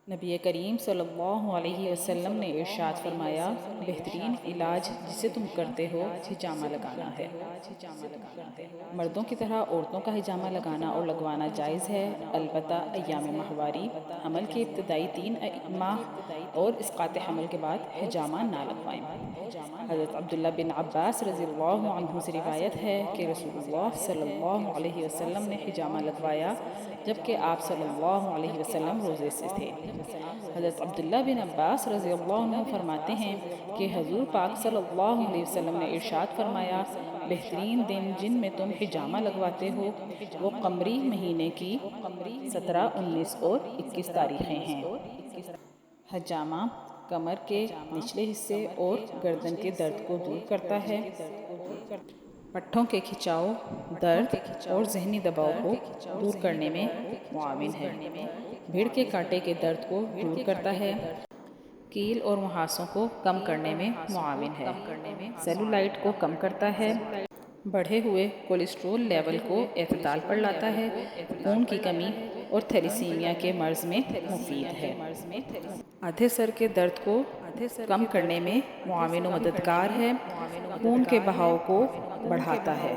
نبی کریم صلی اللہ علیہ وسلم نے ارشاد فرمایا، بہترین علاج جسے تم کرتے ہو حجامہ لگانا ہے۔ مردوں کی طرح عورتوں کا حجامہ لگانا اور لگوانا جائز ہے، البتہ ایام ماہواری، حمل کے ابتدائی 3 ماہ اور اسقاط حمل کے بعد حجامہ نہ لگوائیں۔ حضرت عبداللہ بن عباس رضی اللہ عنہ سے روایت ہے کہ رسول اللہ صلی اللہ علیہ وسلم نے حجامہ لگوایا جبکہ آپ صلی اللہ علیہ وسلم روزے سے تھے۔ حضرت عبداللہ بن عباس رضی اللہ عنہ فرماتے ہیں کہ حضور پاک صلی اللہ علیہ وسلم نے ارشاد فرمایا، بہترین دن جن میں تم حجامہ لگواتے ہو وہ قمری مہینے کی 17، 19 اور 21 تاریخیں ہیں۔ حجامہ کمر کے نچلے حصے اور گردن کے درد کو دور کرتا ہے، پٹھوں کے کھچاؤ، درد اور ذہنی دباؤ کو دور کرنے میں معاون ہے، بھیڑ کے کانٹے کے درد کو دور کرتا ہے، کیل اور مہاسوں کو کم کرنے میں معاون ہے، سیلولائٹ کو کم کرتا ہے، بڑھے ہوئے کولیسٹرول لیول کو اعتدال پر لاتا ہے، خون کی کمی اور تھیلیسیمیا کے مرض میں مفید ہے، آدھے سر کے درد کو کم کرنے میں معاون و مددگار ہے، خون کے بہاؤ کو بڑھاتا ہے۔